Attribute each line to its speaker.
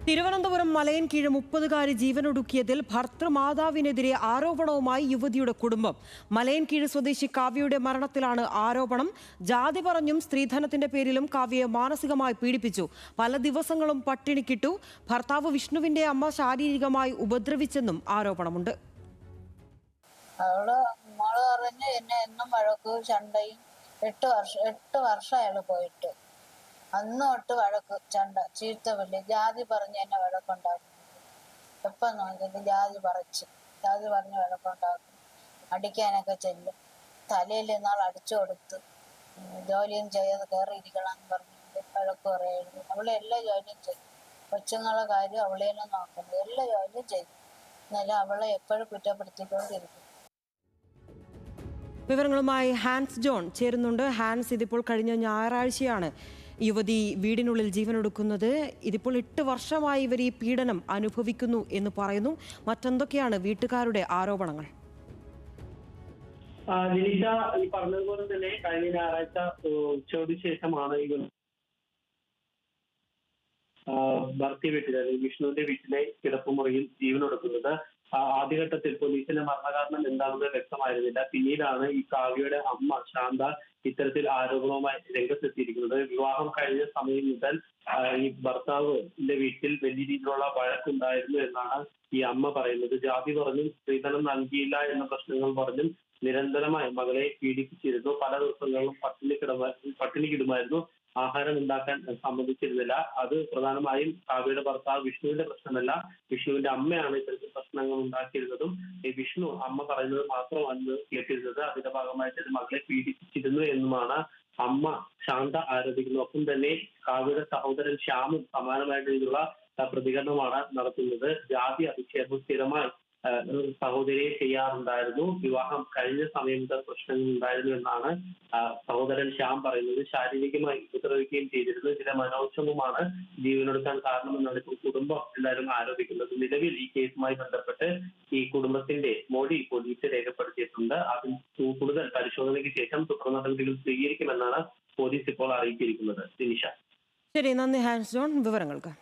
Speaker 1: തിരുവനന്തപുരം മലയൻകീഴ് 30-കാരി ജീവനൊടുക്കിയതിൽ ഭർത്തൃമാതാവിനെതിരെ ആരോപണവുമായി യുവതിയുടെ കുടുംബം. മലയൻകീഴ് സ്വദേശി കാവ്യയുടെ മരണത്തിലാണ് ആരോപണം. ജാതി പറഞ്ഞും സ്ത്രീധനത്തിന്റെ പേരിലും കാവ്യയെ മാനസികമായി പീഡിപ്പിച്ചു. പല ദിവസങ്ങളും പട്ടിണിക്കിട്ടു. ഭർത്താവ് വിഷ്ണുവിന്റെ അമ്മ ശാരീരികമായി ഉപദ്രവിച്ചെന്നും ആരോപണമുണ്ട്.
Speaker 2: അവള് മോള് പറഞ്ഞ് എന്നെ എന്നും വഴക്ക് ചണ്ടയും 8 വർഷം അയാള് പോയിട്ട് അന്ന് തൊട്ട് വഴക്ക് ചണ്ട ചീത്ത വിളി ജാതി പറഞ്ഞ് എന്നെ വഴക്കുണ്ടാക്കും. എപ്പം നോക്കിയിട്ട് ജാതി പറഞ്ഞ് വഴക്കുണ്ടാക്കും. അടിക്കാനൊക്കെ ചെല്ലും. തലയിൽ നാൾ അടിച്ചു കൊടുത്ത് ജോലിയും ചെയ്യാതെ കയറിയിരിക്കണം എന്ന് പറഞ്ഞിട്ട് വഴക്ക് പറയുന്നു. അവളെ എല്ലാ ജോലിയും ചെയ്യും. കൊച്ചുങ്ങളെ കാര്യം അവളേനും നോക്കുന്നത് എല്ലാ ജോലിയും ചെയ്യും. എന്നാലും അവളെ എപ്പോഴും കുറ്റപ്പെടുത്തിക്കൊണ്ടിരിക്കും.
Speaker 1: വിവരങ്ങളുമായി ഹാൻസ് ജോൺ ചേരുന്നുണ്ട്. ഹാൻസ്, ഇതിപ്പോൾ കഴിഞ്ഞ ഞായറാഴ്ചയാണ് യുവതി വീടിനുള്ളിൽ ജീവനൊടുക്കുന്നത്. ഇതിപ്പോൾ 8 വർഷമായി ഇവർ ഈ പീഡനം അനുഭവിക്കുന്നു എന്ന് പറയുന്നു. മറ്റെന്തൊക്കെയാണ് വീട്ടുകാരുടെ ആരോപണങ്ങൾ?
Speaker 3: ജിനിഷ ഈ പറഞ്ഞതുപോലെ തന്നെ കഴിഞ്ഞ ഞായറാഴ്ച ഉച്ചയ്ക്ക് ശേഷമാണ് ഈ ഭർത്തി വീട്ടിൽ അല്ലെങ്കിൽ വിഷ്ണുവിന്റെ വീട്ടിലെ കിടപ്പുമുറിയിൽ ജീവനൊടുക്കുന്നത്. ആദ്യഘട്ടത്തിൽ പോലീസിന്റെ മരണകാരണം എന്താണെന്ന് വ്യക്തമായിരുന്നില്ല. പിന്നീടാണ് ഈ കാവ്യയുടെ അമ്മ ശാന്ത ഇത്തരത്തിൽ ആരോപണവുമായി രംഗത്തെത്തിയിരിക്കുന്നത്. വിവാഹം കഴിഞ്ഞ സമയം മുതൽ ഈ ഭർത്താവിന്റെ വീട്ടിൽ വലിയ രീതിയിലുള്ള വഴക്കുണ്ടായിരുന്നു എന്നാണ് ഈ അമ്മ പറയുന്നത്. ജാതി പറഞ്ഞും സ്ത്രീധനം നൽകിയില്ല എന്ന പ്രശ്നങ്ങൾ പറഞ്ഞും നിരന്തരമായി മകളെ പീഡിപ്പിച്ചിരുന്നു. പല ദിവസങ്ങളിലും പട്ടിണി കിടുമായിരുന്നു. ആഹാരം ഉണ്ടാക്കാൻ സമ്മതിച്ചിരുന്നില്ല. അത് പ്രധാനമായും കാവ്യയുടെ ഭർത്താവ് വിഷ്ണുവിന്റെ പ്രശ്നമല്ല, വിഷ്ണുവിന്റെ അമ്മയാണ് ഇത്തരത്തിൽ പ്രശ്നങ്ങൾ ഉണ്ടാക്കിയിരുന്നതും. ഈ വിഷ്ണു അമ്മ പറയുന്നത് മാത്രമാണ് കേട്ടിരുന്നത്. അതിന്റെ ഭാഗമായിട്ട് മകളെ പീഡിപ്പിച്ചിരുന്നു എന്നുമാണ് അമ്മ ശാന്ത ആരോപിക്കുന്നത്. ഒപ്പം തന്നെ കാവ്യയുടെ സഹോദരൻ ശ്യാമും സമാനമായിട്ടുള്ള പ്രതികരണമാണ് നടത്തുന്നത്. ജാതി അധിക്ഷേപം സ്ഥിരമായി സഹോദരിയെ ചെയ്യാറുണ്ടായിരുന്നു. വിവാഹം കഴിഞ്ഞ സമയം മുതൽ പ്രശ്നങ്ങൾ ഉണ്ടായിരുന്നു എന്നാണ് സഹോദരൻ ശ്യാം പറയുന്നത്. ശാരീരികമായി ഉപദ്രവിക്കുകയും ചെയ്തിരുന്നു. ചില മനോക്ഷമമാണ് ജീവനൊടുക്കാൻ കാരണമെന്നാണ് ഇപ്പോൾ കുടുംബം എല്ലാവരും ആരോപിക്കുന്നത്. നിലവിൽ ഈ കേസുമായി ബന്ധപ്പെട്ട് ഈ കുടുംബത്തിന്റെ മൊഴി പോലീസ് രേഖപ്പെടുത്തിയിട്ടുണ്ട്. അതിൽ കൂടുതൽ പരിശോധനയ്ക്ക് ശേഷം തുടർ നടപടികൾ സ്വീകരിക്കുമെന്നാണ് പോലീസ് ഇപ്പോൾ അറിയിച്ചിരിക്കുന്നത്. ദിനിഷ.
Speaker 1: ശരി, നന്ദി ഹാൻസ് ജോൺ വിവരങ്ങൾക്ക്.